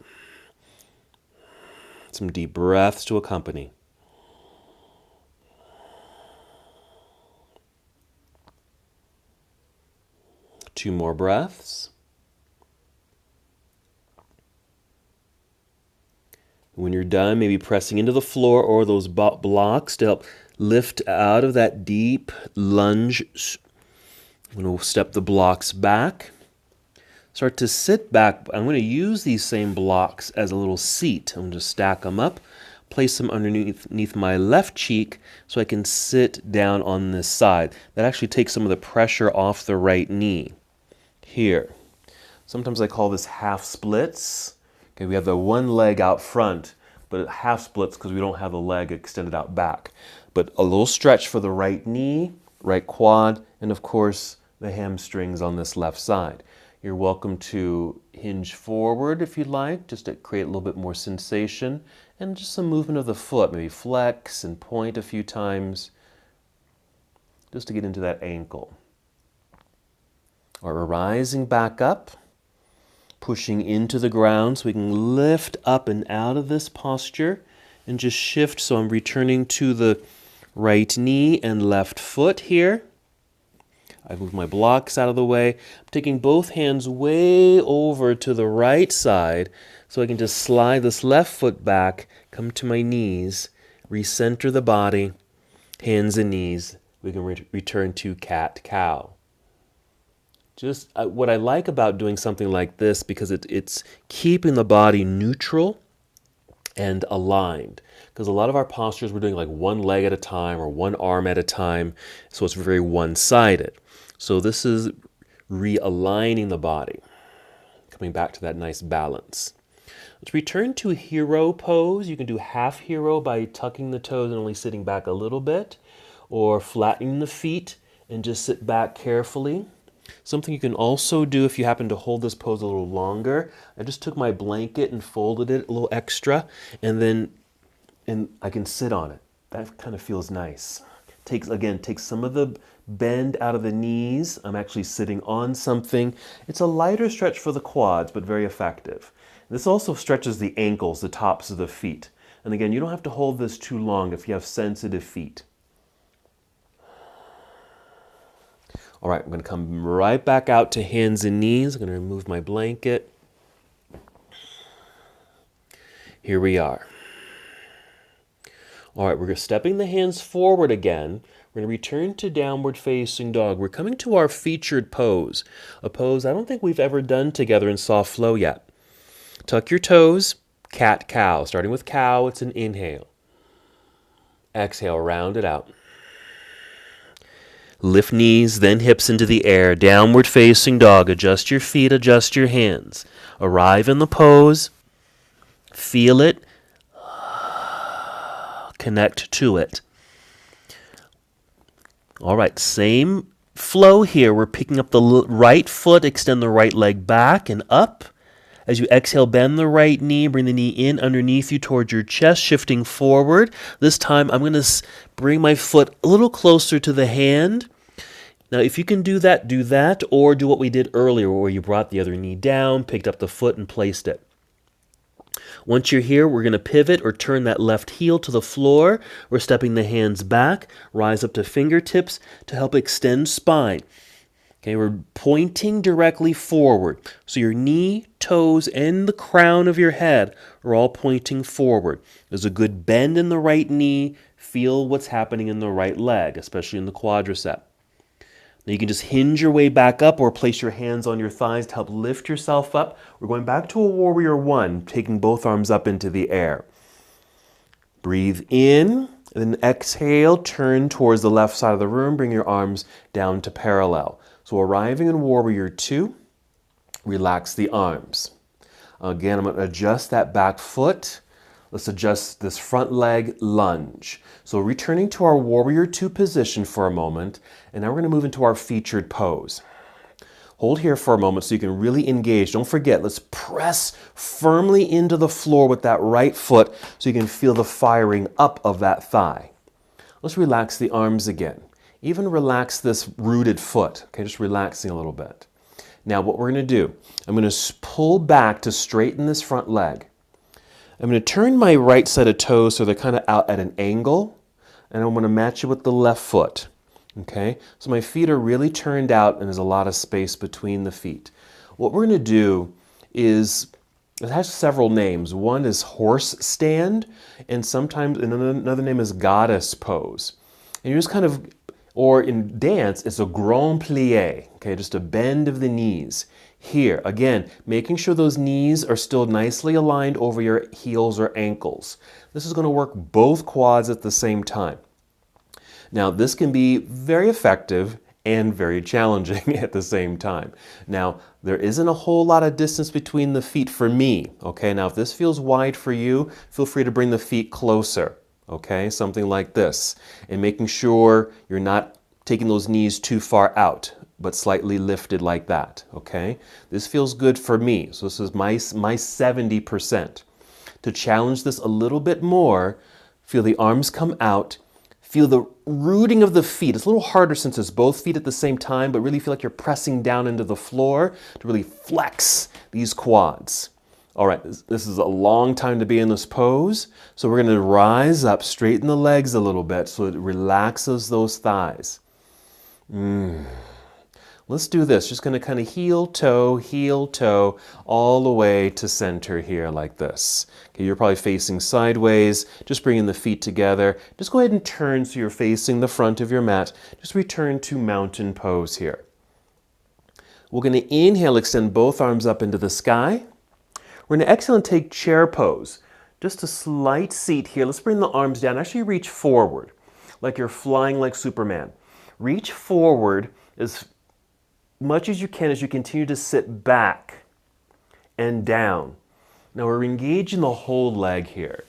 Some deep breaths to accompany. Two more breaths. When you're done, maybe pressing into the floor or those blocks to help lift out of that deep lunge. I'm going to step the blocks back. Start to sit back. I'm going to use these same blocks as a little seat. I'm going to stack them up, place them underneath my left cheek so I can sit down on this side. That actually takes some of the pressure off the right knee. Here. Sometimes I call this half splits. Okay, we have the one leg out front, but half splits because we don't have the leg extended out back. But a little stretch for the right knee, right quad, and of course the hamstrings on this left side. You're welcome to hinge forward if you'd like, just to create a little bit more sensation, and just some movement of the foot, maybe flex and point a few times, just to get into that ankle. Or we're rising back up, pushing into the ground so we can lift up and out of this posture and just shift. So I'm returning to the right knee and left foot here. I move my blocks out of the way. I'm taking both hands way over to the right side so I can just slide this left foot back, come to my knees, recenter the body, hands and knees. We can return to cat-cow. Just what I like about doing something like this, because it's keeping the body neutral and aligned. Because a lot of our postures, we're doing like one leg at a time or one arm at a time, so it's very one-sided. So this is realigning the body, coming back to that nice balance. Let's return to hero pose. You can do half hero by tucking the toes and only sitting back a little bit, or flattening the feet and just sit back carefully. Something you can also do if you happen to hold this pose a little longer, I just took my blanket and folded it a little extra, and I can sit on it. That kind of feels nice. Takes some of the bend out of the knees. I'm actually sitting on something. It's a lighter stretch for the quads, but very effective. This also stretches the ankles, the tops of the feet. And again, you don't have to hold this too long if you have sensitive feet. All right, I'm going to come right back out to hands and knees. I'm going to remove my blanket. Here we are. All right, we're stepping the hands forward again. We're going to return to downward facing dog. We're coming to our featured pose, a pose I don't think we've ever done together in soft flow yet. Tuck your toes, cat-cow. Starting with cow, it's an inhale. Exhale, round it out. Lift knees, then hips into the air. Downward facing dog. Adjust your feet, adjust your hands. Arrive in the pose. Feel it. Connect to it. All right, same flow here. We're picking up the right foot, extend the right leg back and up. As you exhale, bend the right knee, bring the knee in underneath you towards your chest, shifting forward. This time, I'm going to bring my foot a little closer to the hand. Now, if you can do that, or do what we did earlier, where you brought the other knee down, picked up the foot, and placed it. Once you're here, we're going to pivot or turn that left heel to the floor. We're stepping the hands back, rise up to fingertips to help extend spine. Okay, we're pointing directly forward. So your knee, toes, and the crown of your head are all pointing forward. There's a good bend in the right knee. Feel what's happening in the right leg, especially in the quadricep. Now you can just hinge your way back up or place your hands on your thighs to help lift yourself up. We're going back to a warrior one, taking both arms up into the air. Breathe in, and then exhale, turn towards the left side of the room, bring your arms down to parallel. So arriving in warrior two, relax the arms. Again, I'm going to adjust that back foot. Let's adjust this front leg lunge. So returning to our warrior two position for a moment, and now we're going to move into our featured pose. Hold here for a moment so you can really engage. Don't forget, let's press firmly into the floor with that right foot so you can feel the firing up of that thigh. Let's relax the arms again. Even relax this rooted foot, okay, just relaxing a little bit. Now what we're going to do, I'm going to pull back to straighten this front leg. I'm going to turn my right set of toes so they're kind of out at an angle, and I'm going to match it with the left foot. Okay, so my feet are really turned out and there's a lot of space between the feet. What we're going to do is, it has several names. One is horse stand, and sometimes another name is goddess pose. And you just kind of, or in dance, it's a grand plie, okay, just a bend of the knees. Here, again, making sure those knees are still nicely aligned over your heels or ankles. This is going to work both quads at the same time. Now, this can be very effective and very challenging at the same time. Now, there isn't a whole lot of distance between the feet for me, okay? Now, if this feels wide for you, feel free to bring the feet closer, okay? Something like this. And making sure you're not taking those knees too far out, but slightly lifted like that, okay? This feels good for me, so this is my 70%. To challenge this a little bit more, feel the arms come out. Feel the rooting of the feet. It's a little harder since it's both feet at the same time, but really feel like you're pressing down into the floor to really flex these quads. All right, this is a long time to be in this pose. So we're going to rise up, straighten the legs a little bit so it relaxes those thighs. Let's do this. Just going to kind of heel, toe, all the way to center here like this. Okay, you're probably facing sideways. Just bringing the feet together. Just go ahead and turn so you're facing the front of your mat. Just return to mountain pose here. We're going to inhale, extend both arms up into the sky. We're going to exhale and take chair pose. Just a slight seat here. Let's bring the arms down. Actually reach forward like you're flying like Superman. Reach forward as much as you can as you continue to sit back and down. Now we're engaging the whole leg here.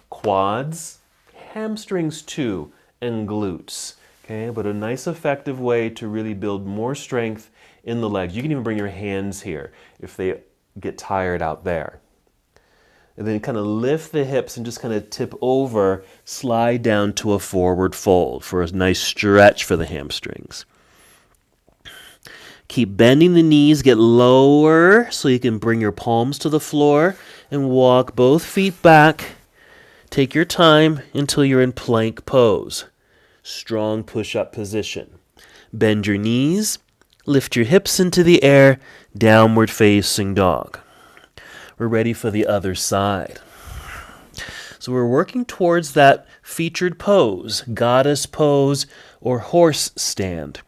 Quads, hamstrings too, and glutes. Okay, but a nice effective way to really build more strength in the legs. You can even bring your hands here if they get tired out there. And then kind of lift the hips and just kind of tip over, slide down to a forward fold for a nice stretch for the hamstrings. Keep bending the knees, get lower so you can bring your palms to the floor and walk both feet back. Take your time until you're in plank pose. Strong push-up position. Bend your knees, lift your hips into the air, downward facing dog. We're ready for the other side. So we're working towards that featured pose, goddess pose or horse stand.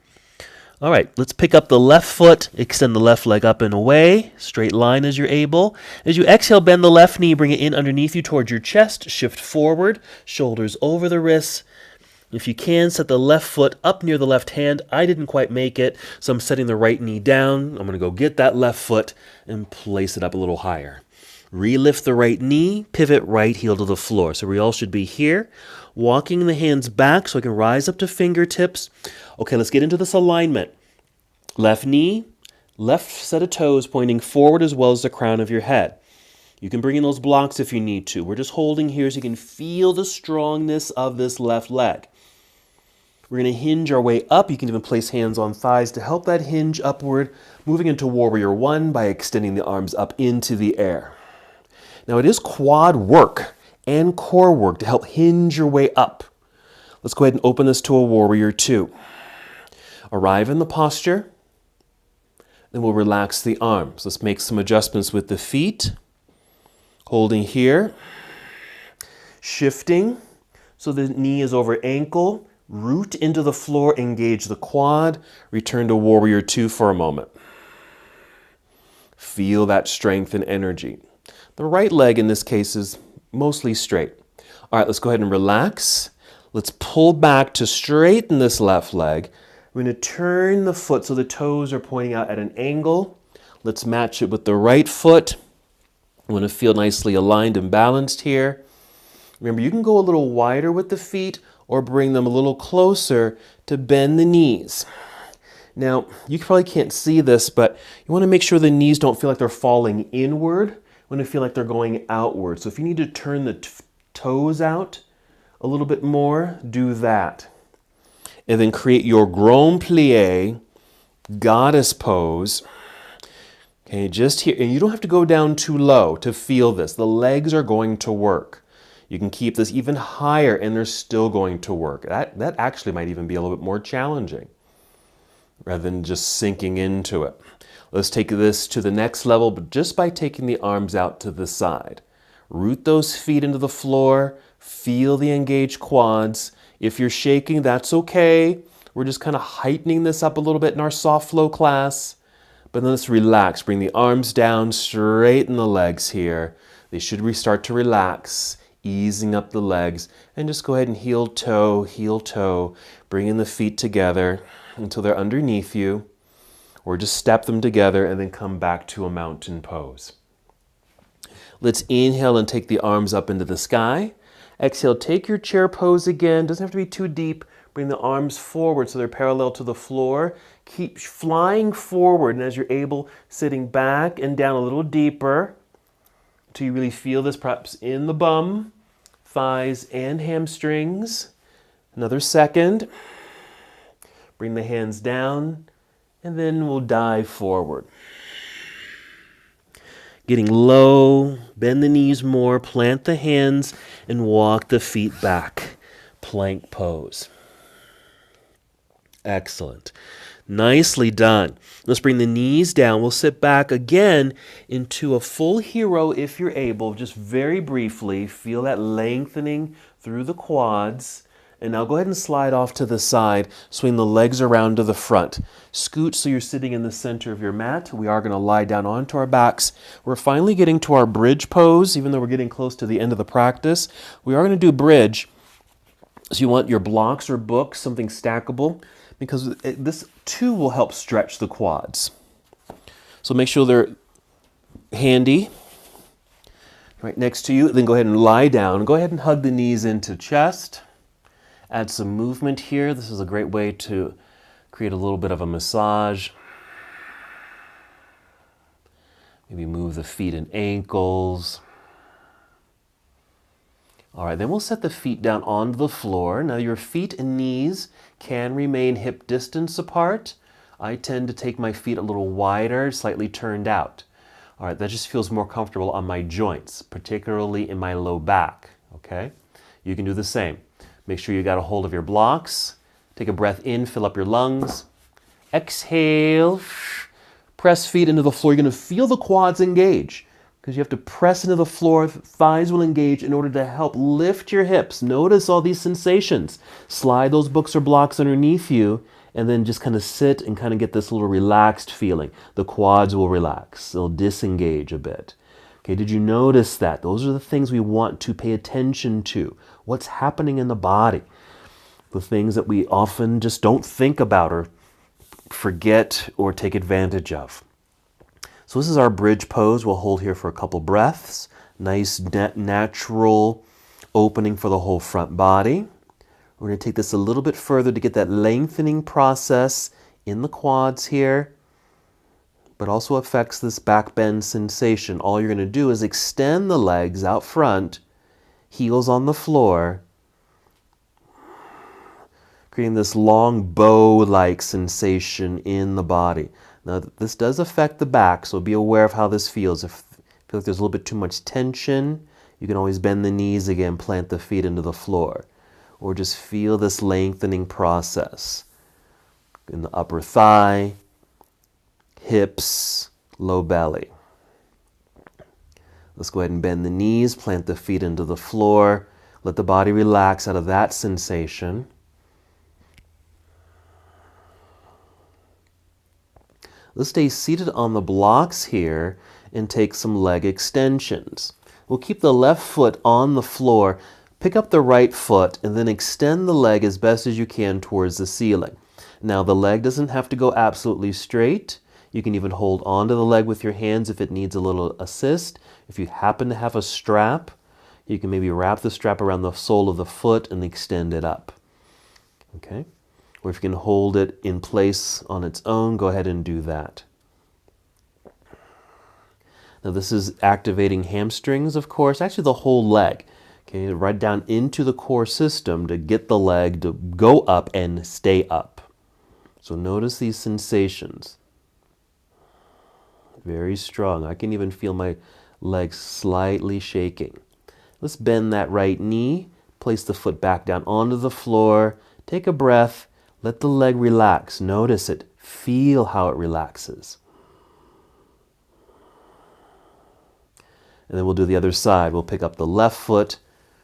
All right, let's pick up the left foot, extend the left leg up and away, straight line as you're able. As you exhale, bend the left knee, bring it in underneath you towards your chest, shift forward, shoulders over the wrists. If you can, set the left foot up near the left hand. I didn't quite make it, so I'm setting the right knee down. I'm going to go get that left foot and place it up a little higher. Relift the right knee, pivot right heel to the floor. So we all should be here. Walking the hands back so I can rise up to fingertips. Okay, let's get into this alignment. Left knee, left set of toes pointing forward as well as the crown of your head. You can bring in those blocks if you need to. We're just holding here so you can feel the strongness of this left leg. We're going to hinge our way up. You can even place hands on thighs to help that hinge upward, moving into Warrior One by extending the arms up into the air. Now it is quad work and core work to help hinge your way up. Let's go ahead and open this to a Warrior Two. Arrive in the posture, then we'll relax the arms. Let's make some adjustments with the feet. Holding here, shifting so the knee is over ankle, root into the floor, engage the quad, return to Warrior Two for a moment. Feel that strength and energy. The right leg in this case is mostly straight. All right, let's go ahead and relax. Let's pull back to straighten this left leg. We're going to turn the foot so the toes are pointing out at an angle. Let's match it with the right foot. You want to feel nicely aligned and balanced here. Remember, you can go a little wider with the feet or bring them a little closer to bend the knees. Now, you probably can't see this, but you want to make sure the knees don't feel like they're falling inward. You want to feel like they're going outward. So if you need to turn the toes out a little bit more, do that. And then create your grand plie, goddess pose. Okay, just here. And you don't have to go down too low to feel this. The legs are going to work. You can keep this even higher and they're still going to work. That actually might even be a little bit more challenging rather than just sinking into it. Let's take this to the next level, but just by taking the arms out to the side. Root those feet into the floor. Feel the engaged quads. If you're shaking, that's okay. We're just kind of heightening this up a little bit in our soft flow class. But then let's relax. Bring the arms down, straighten the legs here. They should start to relax, easing up the legs. And just go ahead and heel toe, bringing the feet together until they're underneath you. Or just step them together and then come back to a mountain pose. Let's inhale and take the arms up into the sky. Exhale, take your chair pose again. Doesn't have to be too deep. Bring the arms forward so they're parallel to the floor. Keep flying forward, and as you're able, sitting back and down a little deeper until you really feel this perhaps in the bum, thighs, and hamstrings. Another second. Bring the hands down, and then we'll dive forward. Getting low, bend the knees more, plant the hands, and walk the feet back. Plank pose. Excellent. Nicely done. Let's bring the knees down. We'll sit back again into a full hero if you're able. Just very briefly, feel that lengthening through the quads. And now go ahead and slide off to the side. Swing the legs around to the front. Scoot so you're sitting in the center of your mat. We are going to lie down onto our backs. We're finally getting to our bridge pose, even though we're getting close to the end of the practice. We are going to do bridge. So you want your blocks or books, something stackable, because this too will help stretch the quads. So make sure they're handy right next to you. Then go ahead and lie down. Go ahead and hug the knees into chest. Add some movement here. This is a great way to create a little bit of a massage. Maybe move the feet and ankles. All right, then we'll set the feet down onto the floor. Now your feet and knees can remain hip distance apart. I tend to take my feet a little wider, slightly turned out. All right, that just feels more comfortable on my joints, particularly in my low back, okay? You can do the same. Make sure you got a hold of your blocks. Take a breath in, fill up your lungs. Exhale. Press feet into the floor. You're going to feel the quads engage because you have to press into the floor. Thighs will engage in order to help lift your hips. Notice all these sensations. Slide those books or blocks underneath you and then just kind of sit and kind of get this little relaxed feeling. The quads will relax. They'll disengage a bit. Okay, did you notice that? Those are the things we want to pay attention to. What's happening in the body? The things that we often just don't think about or forget or take advantage of. So this is our bridge pose. We'll hold here for a couple breaths. Nice natural opening for the whole front body. We're going to take this a little bit further to get that lengthening process in the quads here, but also affects this back bend sensation. All you're going to do is extend the legs out front, heels on the floor, creating this long bow-like sensation in the body. Now, this does affect the back, so be aware of how this feels. If you feel like there's a little bit too much tension, you can always bend the knees again, plant the feet into the floor, or just feel this lengthening process in the upper thigh, hips, low belly. Let's go ahead and bend the knees, plant the feet into the floor. Let the body relax out of that sensation. Let's stay seated on the blocks here and take some leg extensions. We'll keep the left foot on the floor, pick up the right foot, and then extend the leg as best as you can towards the ceiling. Now the leg doesn't have to go absolutely straight. You can even hold onto the leg with your hands if it needs a little assist. If you happen to have a strap, you can maybe wrap the strap around the sole of the foot and extend it up. Okay? Or if you can hold it in place on its own, go ahead and do that. Now this is activating hamstrings, of course, actually the whole leg. Okay, right down into the core system to get the leg to go up and stay up. So notice these sensations. Very strong. I can even feel my legs slightly shaking. Let's bend that right knee, place the foot back down onto the floor, take a breath, let the leg relax. Notice it. Feel how it relaxes. And then we'll do the other side. We'll pick up the left foot,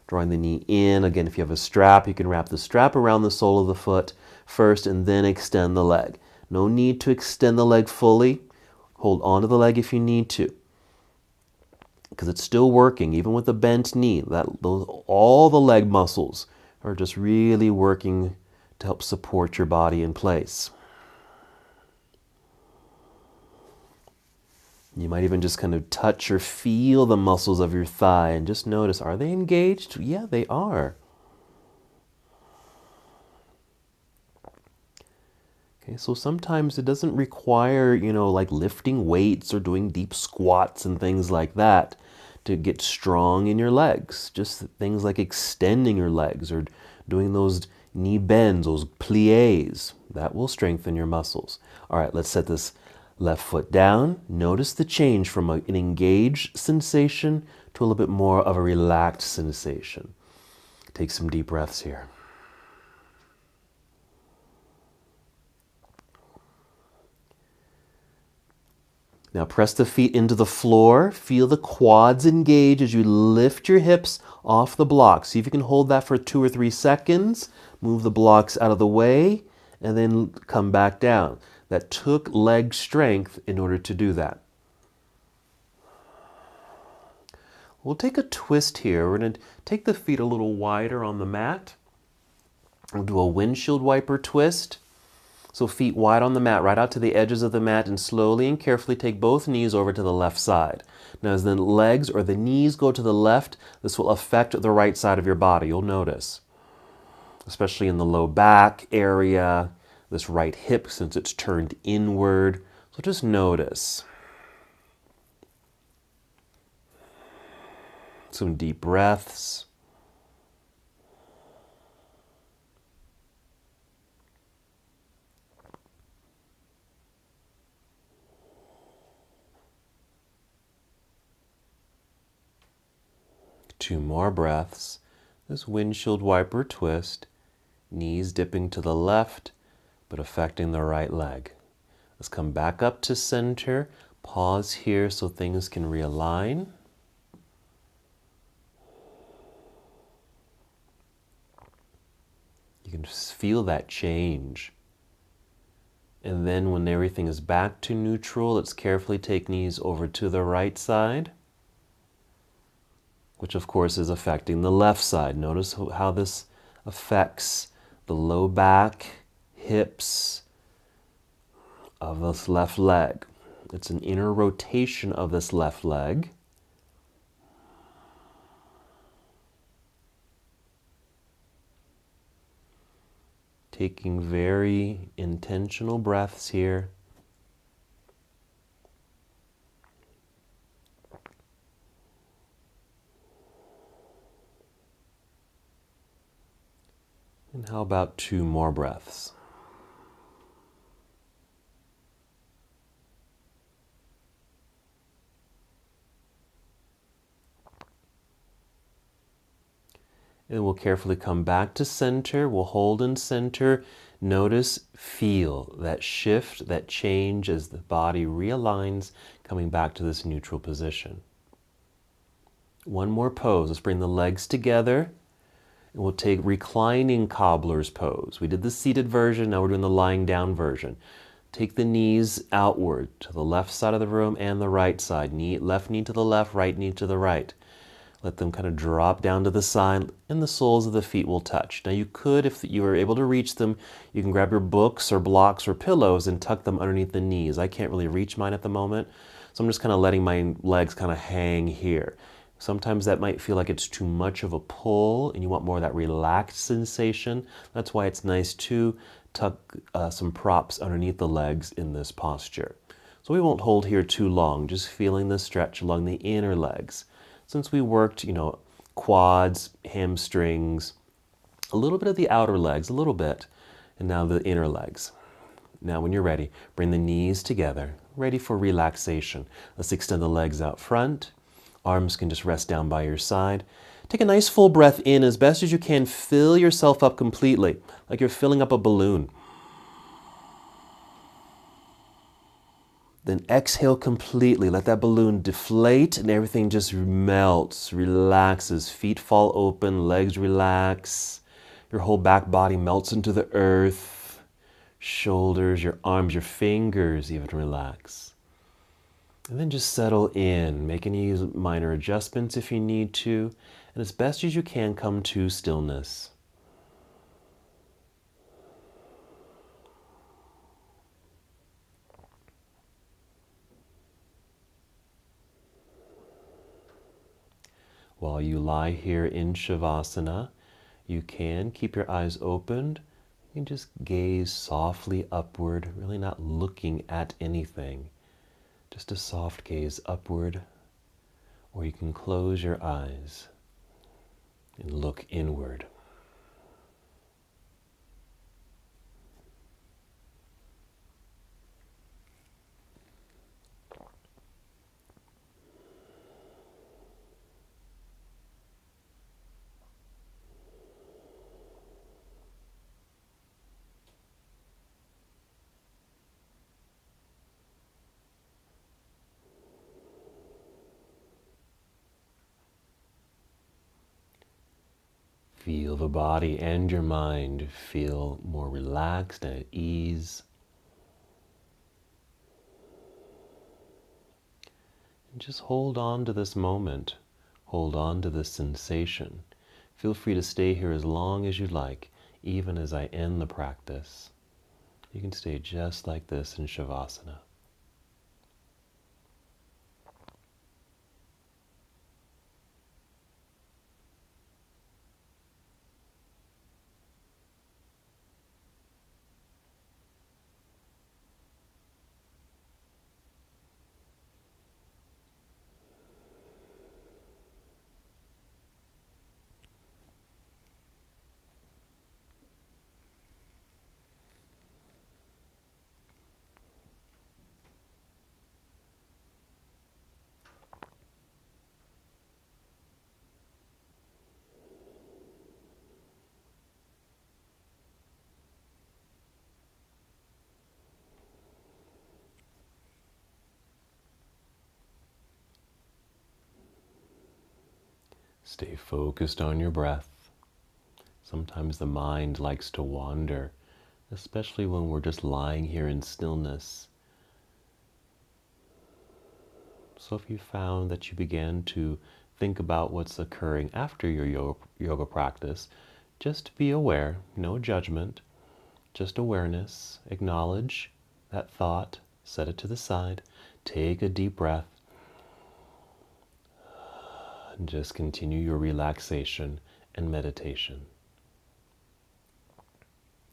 drawing the knee in. Again, if you have a strap, you can wrap the strap around the sole of the foot first and then extend the leg. No need to extend the leg fully. Hold onto the leg if you need to, because it's still working, even with the bent knee. All the leg muscles are just really working to help support your body in place. You might even just kind of touch or feel the muscles of your thigh and just notice, are they engaged? Yeah, they are. Okay, so sometimes it doesn't require, like lifting weights or doing deep squats and things like that to get strong in your legs. Just things like extending your legs or doing those knee bends, those pliés, that will strengthen your muscles. All right, let's set this left foot down. Notice the change from an engaged sensation to a little bit more of a relaxed sensation. Take some deep breaths here. Now press the feet into the floor. Feel the quads engage as you lift your hips off the blocks. See if you can hold that for 2 or 3 seconds. Move the blocks out of the way and then come back down. That took leg strength in order to do that. We'll take a twist here. We're going to take the feet a little wider on the mat. We'll do a windshield wiper twist. So feet wide on the mat, right out to the edges of the mat, and slowly and carefully take both knees over to the left side. Now as the legs or the knees go to the left, this will affect the right side of your body, you'll notice. Especially in the low back area, this right hip since it's turned inward. So just notice. Some deep breaths. Two more breaths. This windshield wiper twist, knees dipping to the left, but affecting the right leg. Let's come back up to center. Pause here so things can realign. You can just feel that change. And then when everything is back to neutral, let's carefully take knees over to the right side, which of course is affecting the left side. Notice how this affects the low back, hips of this left leg. It's an inner rotation of this left leg. Taking very intentional breaths here. And how about 2 more breaths? And we'll carefully come back to center. We'll hold in center. Notice, feel that shift, that change as the body realigns, coming back to this neutral position. One more pose. Let's bring the legs together. And we'll take reclining cobbler's pose. We did the seated version, now we're doing the lying down version. Take the knees outward to the left side of the room and the right side. Left knee to the left, right knee to the right. Let them kind of drop down to the side, and the soles of the feet will touch. Now you could, if you were able to reach them, you can grab your books or blocks or pillows and tuck them underneath the knees. I can't really reach mine at the moment, so I'm just kind of letting my legs kind of hang here. Sometimes that might feel like it's too much of a pull and you want more of that relaxed sensation. That's why it's nice to tuck some props underneath the legs in this posture. So we won't hold here too long, just feeling the stretch along the inner legs. Since we worked, quads, hamstrings, a little bit of the outer legs, a little bit, and now the inner legs. Now when you're ready, bring the knees together, ready for relaxation. Let's extend the legs out front. Arms can just rest down by your side. Take a nice full breath in as best as you can. Fill yourself up completely, like you're filling up a balloon. Then exhale completely. Let that balloon deflate and everything just melts, relaxes. Feet fall open, legs relax. Your whole back body melts into the earth. Shoulders, your arms, your fingers even relax. And then just settle in. Make any minor adjustments if you need to. And as best as you can, come to stillness. While you lie here in Shavasana, you can keep your eyes opened. You can just gaze softly upward, really not looking at anything. Just a soft gaze upward, or you can close your eyes and look inward. Feel the body and your mind feel more relaxed and at ease. And just hold on to this moment. Hold on to this sensation. Feel free to stay here as long as you'd like, even as I end the practice. You can stay just like this in Shavasana. Stay focused on your breath. Sometimes the mind likes to wander, especially when we're just lying here in stillness. So if you found that you began to think about what's occurring after your yoga practice, just be aware, no judgment, just awareness. Acknowledge that thought, set it to the side, take a deep breath, and just continue your relaxation and meditation.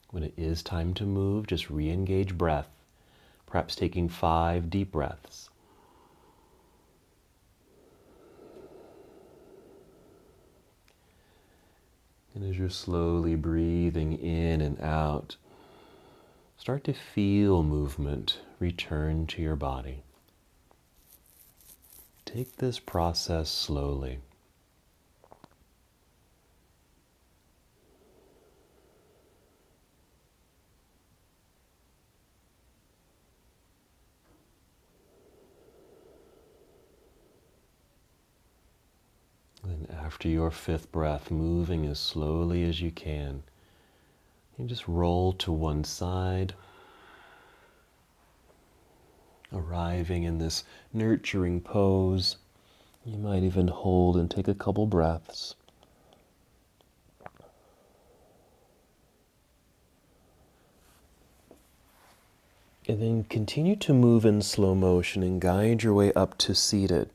When it is time to move, just re-engage breath, perhaps taking 5 deep breaths. And as you're slowly breathing in and out, start to feel movement return to your body. Take this process slowly. And after your 5th breath, moving as slowly as you can, you just roll to one side, arriving in this nurturing pose, You might even hold and take a couple breaths. And then continue to move in slow motion and guide your way up to seated.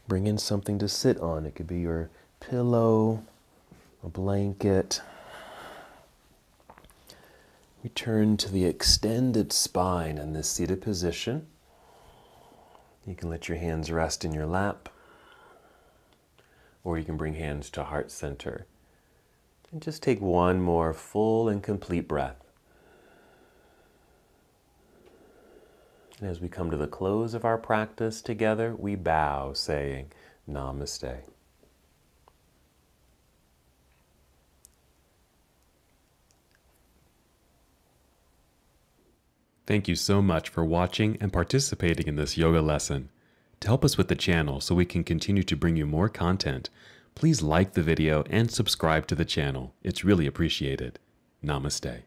Bring in something to sit on. It could be your pillow, a blanket. Return to the extended spine in this seated position. You can let your hands rest in your lap, or you can bring hands to heart center. And just take one more full and complete breath. And as we come to the close of our practice together, we bow, saying, Namaste. Thank you so much for watching and participating in this yoga lesson. To help us with the channel so we can continue to bring you more content, please like the video and subscribe to the channel. It's really appreciated. Namaste.